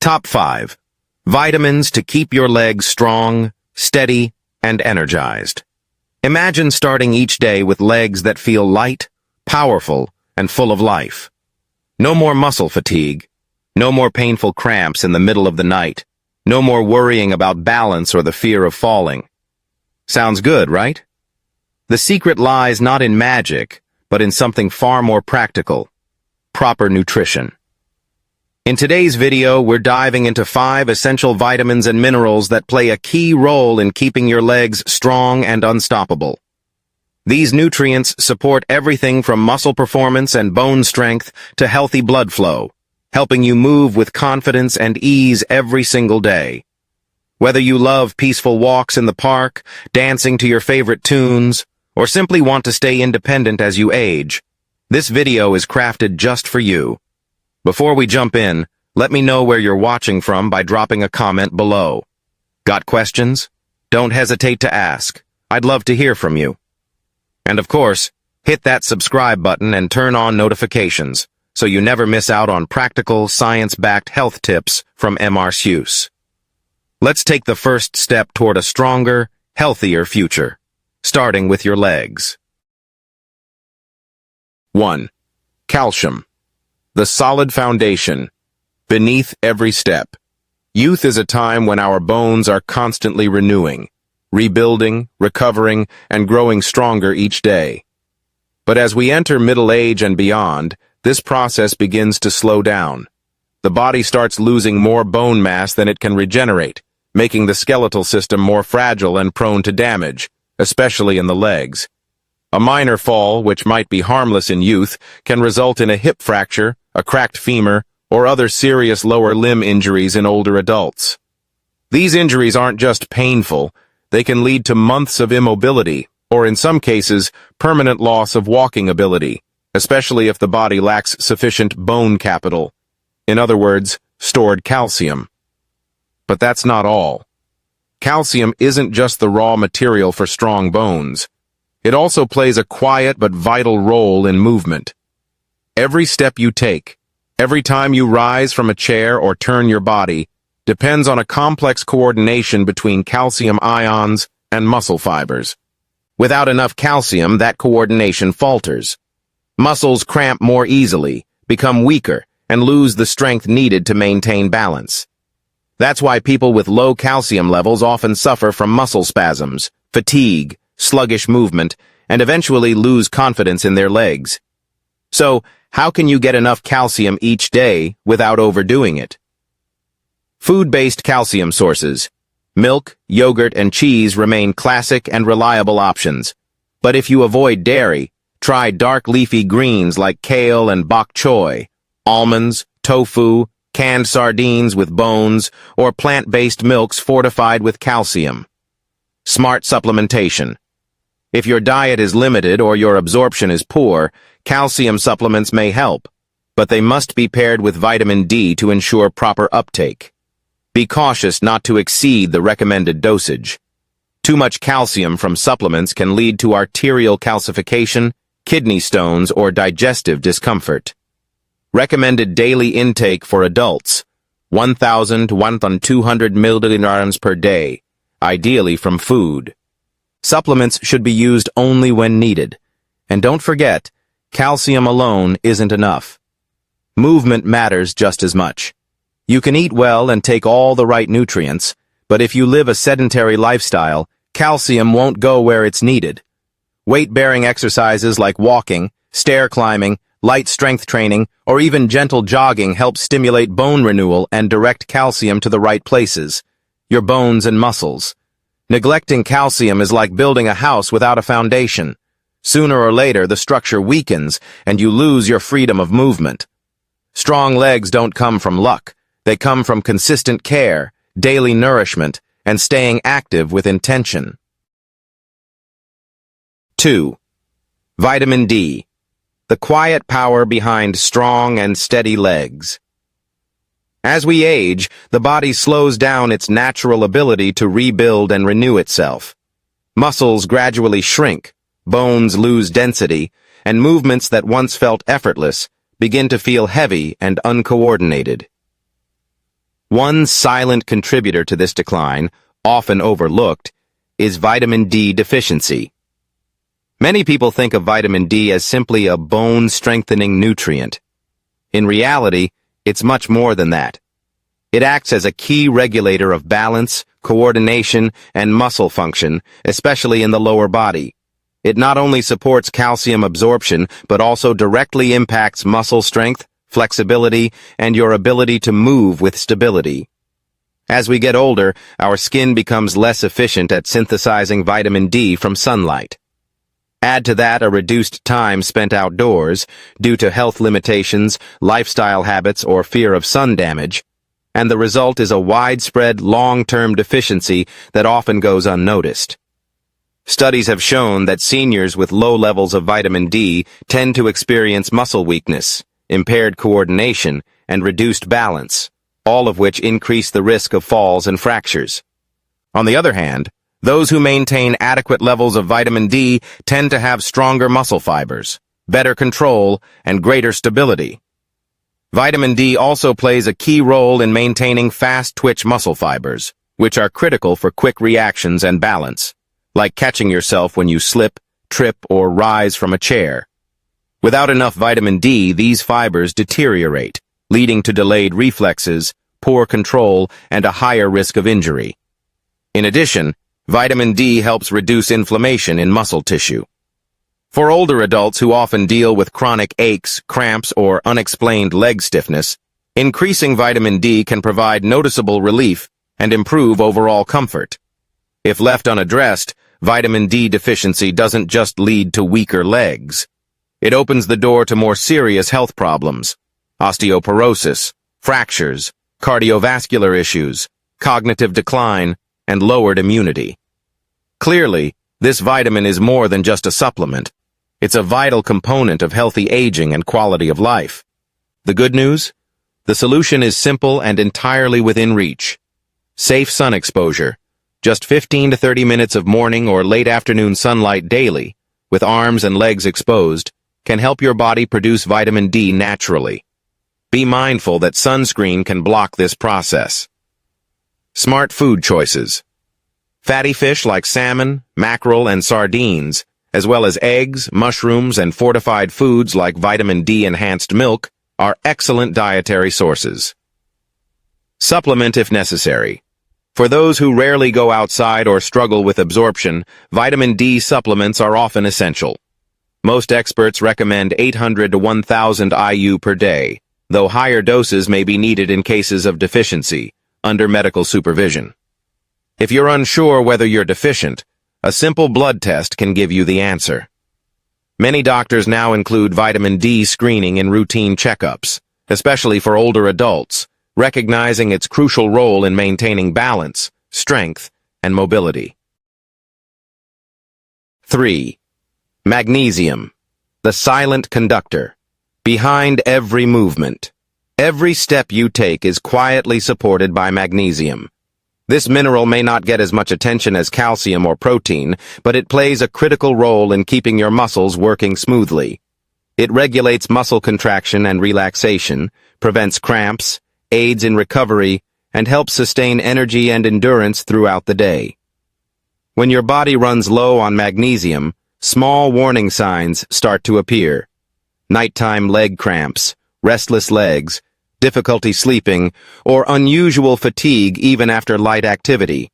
Top 5. Vitamins to keep your legs strong, steady, and energized. Imagine starting each day with legs that feel light, powerful, and full of life. No more muscle fatigue. No more painful cramps in the middle of the night. No more worrying about balance or the fear of falling. Sounds good, right? The secret lies not in magic, but in something far more practical: proper nutrition. In today's video, we're diving into 5 essential vitamins and minerals that play a key role in keeping your legs strong and unstoppable. These nutrients support everything from muscle performance and bone strength to healthy blood flow, helping you move with confidence and ease every single day. Whether you love peaceful walks in the park, dancing to your favorite tunes, or simply want to stay independent as you age, this video is crafted just for you. Before we jump in, let me know where you're watching from by dropping a comment below. Got questions? Don't hesitate to ask. I'd love to hear from you. And of course, hit that subscribe button and turn on notifications so you never miss out on practical, science-backed health tips from MRCuse. Let's take the first step toward a stronger, healthier future, starting with your legs. 1. Calcium. The solid foundation, beneath every step. Youth is a time when our bones are constantly renewing, rebuilding, recovering, and growing stronger each day. But as we enter middle age and beyond, this process begins to slow down. The body starts losing more bone mass than it can regenerate, making the skeletal system more fragile and prone to damage, especially in the legs. A minor fall, which might be harmless in youth, can result in a hip fracture, a cracked femur, or other serious lower limb injuries in older adults. These injuries aren't just painful, they can lead to months of immobility, or in some cases, permanent loss of walking ability, especially if the body lacks sufficient bone capital. In other words, stored calcium. But that's not all. Calcium isn't just the raw material for strong bones. It also plays a quiet but vital role in movement. Every step you take, every time you rise from a chair or turn your body, depends on a complex coordination between calcium ions and muscle fibers. Without enough calcium, that coordination falters. Muscles cramp more easily, become weaker, and lose the strength needed to maintain balance. That's why people with low calcium levels often suffer from muscle spasms, fatigue, sluggish movement, and eventually lose confidence in their legs. So, how can you get enough calcium each day without overdoing it? Food-based calcium sources. Milk, yogurt, and cheese remain classic and reliable options. But if you avoid dairy, try dark leafy greens like kale and bok choy, almonds, tofu, canned sardines with bones, or plant-based milks fortified with calcium. Smart supplementation. If your diet is limited or your absorption is poor, calcium supplements may help, but they must be paired with vitamin D to ensure proper uptake. Be cautious not to exceed the recommended dosage. Too much calcium from supplements can lead to arterial calcification, kidney stones, or digestive discomfort. Recommended daily intake for adults, 1,000 to 1,200 milliliters per day, ideally from food. Supplements should be used only when needed. And don't forget, calcium alone isn't enough. Movement matters just as much. You can eat well and take all the right nutrients, but if you live a sedentary lifestyle, calcium won't go where it's needed. Weight-bearing exercises like walking, stair climbing, light strength training, or even gentle jogging help stimulate bone renewal and direct calcium to the right places, your bones and muscles. Neglecting calcium is like building a house without a foundation. Sooner or later, the structure weakens, and you lose your freedom of movement. Strong legs don't come from luck. They come from consistent care, daily nourishment, and staying active with intention. 2. Vitamin D. The quiet power behind strong and steady legs. As we age, the body slows down its natural ability to rebuild and renew itself. Muscles gradually shrink, bones lose density, and movements that once felt effortless begin to feel heavy and uncoordinated. One silent contributor to this decline, often overlooked, is vitamin D deficiency. Many people think of vitamin D as simply a bone-strengthening nutrient. In reality, it's much more than that. It acts as a key regulator of balance, coordination, and muscle function, especially in the lower body. It not only supports calcium absorption, but also directly impacts muscle strength, flexibility, and your ability to move with stability. As we get older, our skin becomes less efficient at synthesizing vitamin D from sunlight. Add to that a reduced time spent outdoors due to health limitations, lifestyle habits, or fear of sun damage, and the result is a widespread long-term deficiency that often goes unnoticed. Studies have shown that seniors with low levels of vitamin D tend to experience muscle weakness, impaired coordination, and reduced balance, all of which increase the risk of falls and fractures. On the other hand, those who maintain adequate levels of vitamin D tend to have stronger muscle fibers, better control, and greater stability. Vitamin D also plays a key role in maintaining fast-twitch muscle fibers, which are critical for quick reactions and balance, like catching yourself when you slip, trip, or rise from a chair. Without enough vitamin D, these fibers deteriorate, leading to delayed reflexes, poor control, and a higher risk of injury. In addition, vitamin D helps reduce inflammation in muscle tissue. For older adults who often deal with chronic aches, cramps, or unexplained leg stiffness, increasing vitamin D can provide noticeable relief and improve overall comfort. If left unaddressed, vitamin D deficiency doesn't just lead to weaker legs. It opens the door to more serious health problems: osteoporosis, fractures, cardiovascular issues, cognitive decline, and lowered immunity. Clearly, this vitamin is more than just a supplement. It's a vital component of healthy aging and quality of life. The good news? The solution is simple and entirely within reach. Safe sun exposure. Just 15 to 30 minutes of morning or late afternoon sunlight daily, with arms and legs exposed, can help your body produce vitamin D naturally. Be mindful that sunscreen can block this process. Smart food choices. Fatty fish like salmon, mackerel, and sardines, as well as eggs, mushrooms, and fortified foods like vitamin D-enhanced milk, are excellent dietary sources. Supplement if necessary. For those who rarely go outside or struggle with absorption, vitamin D supplements are often essential. Most experts recommend 800 to 1,000 IU per day, though higher doses may be needed in cases of deficiency, under medical supervision. If you're unsure whether you're deficient, a simple blood test can give you the answer. Many doctors now include vitamin D screening in routine checkups, especially for older adults, recognizing its crucial role in maintaining balance, strength, and mobility. 3. Magnesium, the silent conductor. Behind every movement, every step you take is quietly supported by magnesium. This mineral may not get as much attention as calcium or protein, but it plays a critical role in keeping your muscles working smoothly. It regulates muscle contraction and relaxation, prevents cramps, aids in recovery, and helps sustain energy and endurance throughout the day. When your body runs low on magnesium, small warning signs start to appear. Nighttime leg cramps, restless legs, difficulty sleeping, or unusual fatigue even after light activity.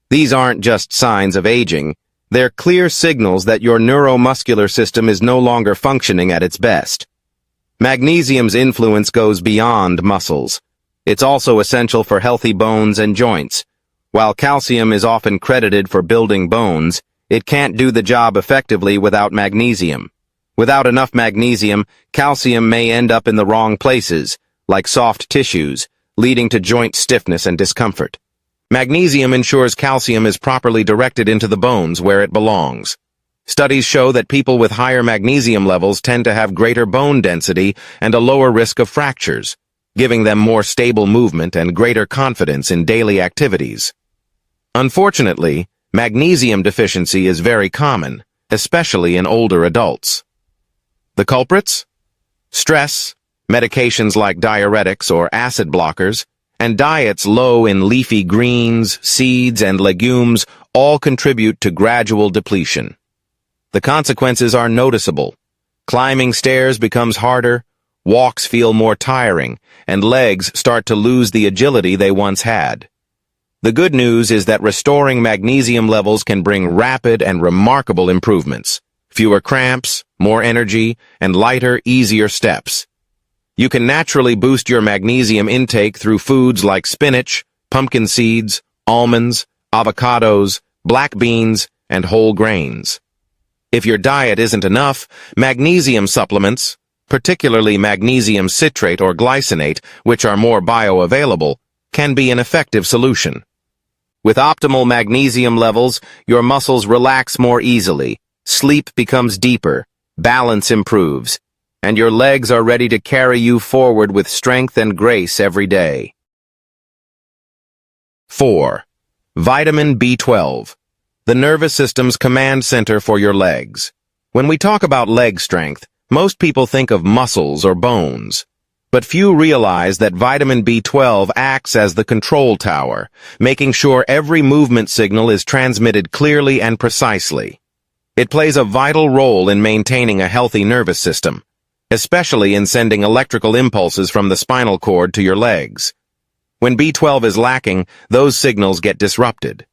These aren't just signs of aging, they're clear signals that your neuromuscular system is no longer functioning at its best. Magnesium's influence goes beyond muscles. It's also essential for healthy bones and joints. While calcium is often credited for building bones, it can't do the job effectively without magnesium. Without enough magnesium, calcium may end up in the wrong places, like soft tissues, leading to joint stiffness and discomfort. Magnesium ensures calcium is properly directed into the bones where it belongs. Studies show that people with higher magnesium levels tend to have greater bone density and a lower risk of fractures, giving them more stable movement and greater confidence in daily activities. Unfortunately, magnesium deficiency is very common, especially in older adults. The culprits? Stress, medications like diuretics or acid blockers, and diets low in leafy greens, seeds, and legumes all contribute to gradual depletion. The consequences are noticeable. Climbing stairs becomes harder, walks feel more tiring, and legs start to lose the agility they once had. The good news is that restoring magnesium levels can bring rapid and remarkable improvements. Fewer cramps, more energy, and lighter, easier steps. You can naturally boost your magnesium intake through foods like spinach, pumpkin seeds, almonds, avocados, black beans, and whole grains. If your diet isn't enough, magnesium supplements, particularly magnesium citrate or glycinate, which are more bioavailable, can be an effective solution. With optimal magnesium levels, your muscles relax more easily, sleep becomes deeper, balance improves, and your legs are ready to carry you forward with strength and grace every day. 4. Vitamin B12, the nervous system's command center for your legs. When we talk about leg strength, most people think of muscles or bones. But few realize that vitamin B12 acts as the control tower, making sure every movement signal is transmitted clearly and precisely. It plays a vital role in maintaining a healthy nervous system, especially in sending electrical impulses from the spinal cord to your legs. When B12 is lacking, those signals get disrupted.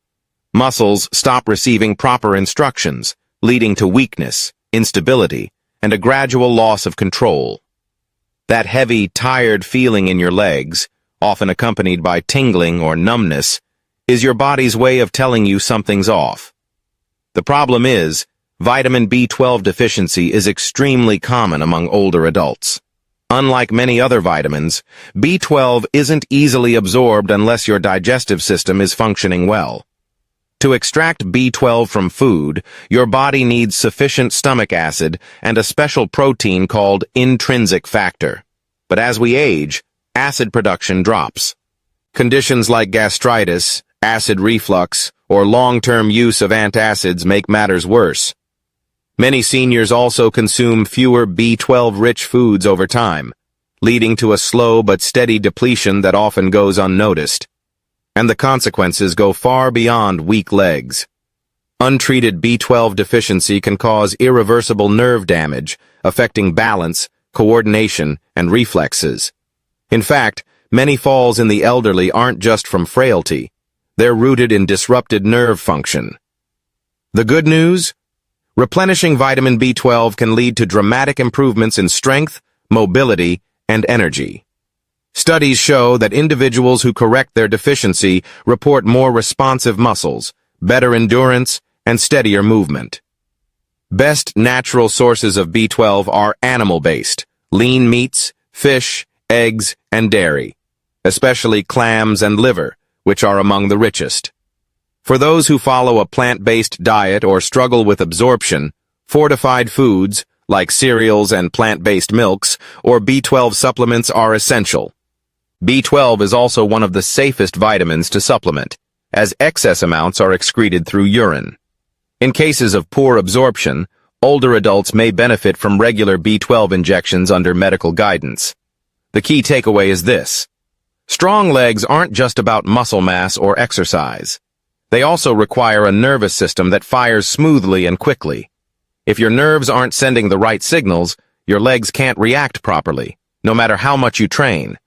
Muscles stop receiving proper instructions, leading to weakness, instability, and a gradual loss of control. That heavy, tired feeling in your legs, often accompanied by tingling or numbness, is your body's way of telling you something's off. The problem is, vitamin B12 deficiency is extremely common among older adults. Unlike many other vitamins, B12 isn't easily absorbed unless your digestive system is functioning well. To extract B12 from food, your body needs sufficient stomach acid and a special protein called intrinsic factor. But as we age, acid production drops. Conditions like gastritis, acid reflux, or long-term use of antacids make matters worse. Many seniors also consume fewer B12-rich foods over time, leading to a slow but steady depletion that often goes unnoticed. And the consequences go far beyond weak legs. Untreated B12 deficiency can cause irreversible nerve damage, affecting balance, coordination, and reflexes. In fact, many falls in the elderly aren't just from frailty. They're rooted in disrupted nerve function. The good news? Replenishing vitamin B12 can lead to dramatic improvements in strength, mobility, and energy. Studies show that individuals who correct their deficiency report more responsive muscles, better endurance, and steadier movement. Best natural sources of B12 are animal-based, lean meats, fish, eggs, and dairy, especially clams and liver, which are among the richest. For those who follow a plant-based diet or struggle with absorption, fortified foods, like cereals and plant-based milks, or B12 supplements are essential. B12 is also one of the safest vitamins to supplement, as excess amounts are excreted through urine. In cases of poor absorption, older adults may benefit from regular B12 injections under medical guidance. The key takeaway is this: strong legs aren't just about muscle mass or exercise. They also require a nervous system that fires smoothly and quickly. If your nerves aren't sending the right signals, your legs can't react properly, no matter how much you train.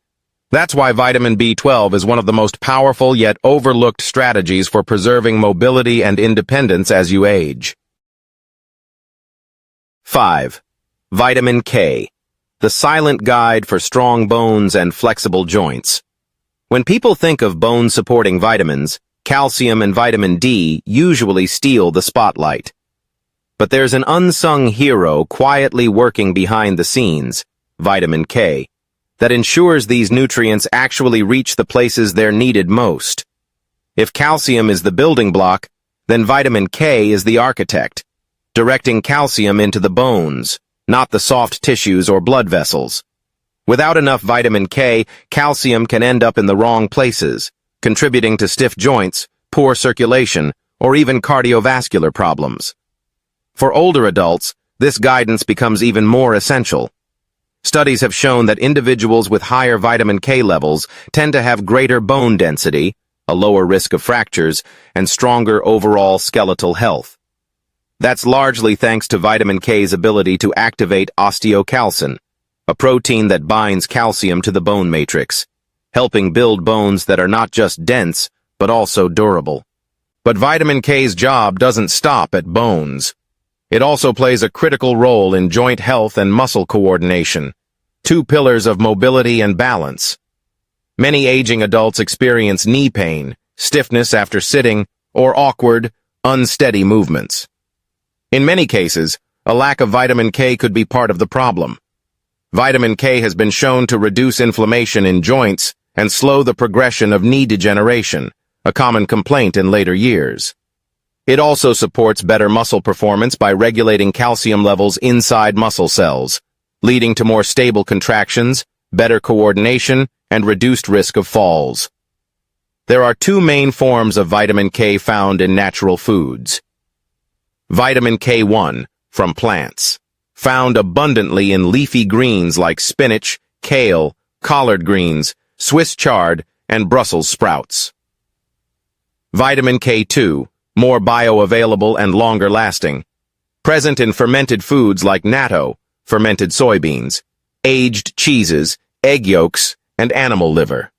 That's why vitamin B12 is one of the most powerful yet overlooked strategies for preserving mobility and independence as you age. 5. Vitamin K, the silent guide for strong bones and flexible joints. When people think of bone-supporting vitamins, calcium and vitamin D usually steal the spotlight. But there's an unsung hero quietly working behind the scenes, vitamin K, that ensures these nutrients actually reach the places they're needed most. If calcium is the building block, then vitamin K is the architect, directing calcium into the bones, not the soft tissues or blood vessels. Without enough vitamin K, calcium can end up in the wrong places, contributing to stiff joints, poor circulation, or even cardiovascular problems. For older adults, this guidance becomes even more essential. Studies have shown that individuals with higher vitamin K levels tend to have greater bone density, a lower risk of fractures, and stronger overall skeletal health. That's largely thanks to vitamin K's ability to activate osteocalcin, a protein that binds calcium to the bone matrix, helping build bones that are not just dense, but also durable. But vitamin K's job doesn't stop at bones. It also plays a critical role in joint health and muscle coordination, two pillars of mobility and balance. Many aging adults experience knee pain, stiffness after sitting, or awkward, unsteady movements. In many cases, a lack of vitamin K could be part of the problem. Vitamin K has been shown to reduce inflammation in joints and slow the progression of knee degeneration, a common complaint in later years. It also supports better muscle performance by regulating calcium levels inside muscle cells, leading to more stable contractions, better coordination, and reduced risk of falls. There are two main forms of vitamin K found in natural foods. Vitamin K1, from plants, found abundantly in leafy greens like spinach, kale, collard greens, Swiss chard, and Brussels sprouts. Vitamin K2, more bioavailable and longer-lasting, present in fermented foods like natto, fermented soybeans, aged cheeses, egg yolks, and animal liver.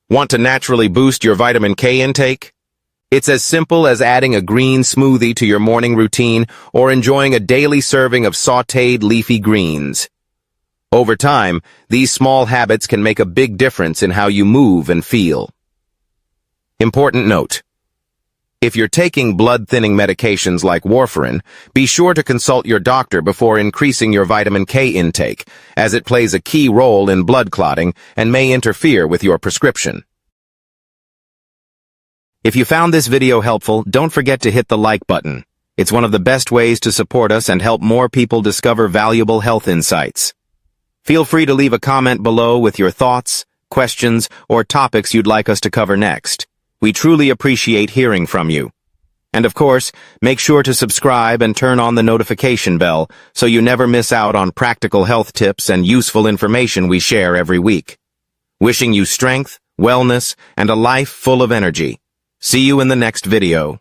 Want to naturally boost your vitamin K intake? It's as simple as adding a green smoothie to your morning routine or enjoying a daily serving of sautéed leafy greens. Over time, these small habits can make a big difference in how you move and feel. Important note: if you're taking blood-thinning medications like warfarin, be sure to consult your doctor before increasing your vitamin K intake, as it plays a key role in blood clotting and may interfere with your prescription. If you found this video helpful, don't forget to hit the like button. It's one of the best ways to support us and help more people discover valuable health insights. Feel free to leave a comment below with your thoughts, questions, or topics you'd like us to cover next. We truly appreciate hearing from you. And of course, make sure to subscribe and turn on the notification bell so you never miss out on practical health tips and useful information we share every week. Wishing you strength, wellness, and a life full of energy. See you in the next video.